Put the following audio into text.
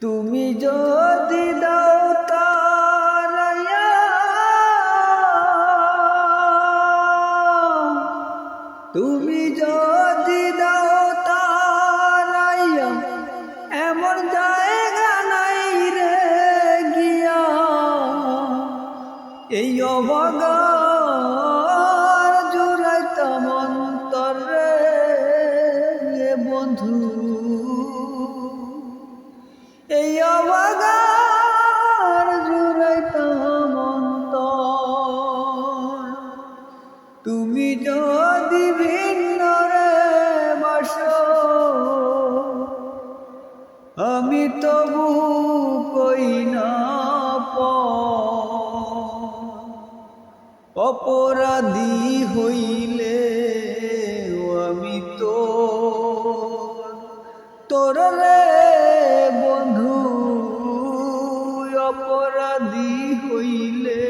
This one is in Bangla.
তুমি যদি দাও তারাইয়া, তুমি যদি দাও তারাইয়া, এমন জায়গা নাই রে গিয়া এই অভাগার জুড়াইতাম অন্তর রে বন্ধু, এই অভাগার জুড়াইতাম অন্তর। তুমি যদি ভিন্ন রে বাসো, আমি তবু কই না অপরাধী হইলে আমি তোর রে বন্ধু, অপরাধী হইলে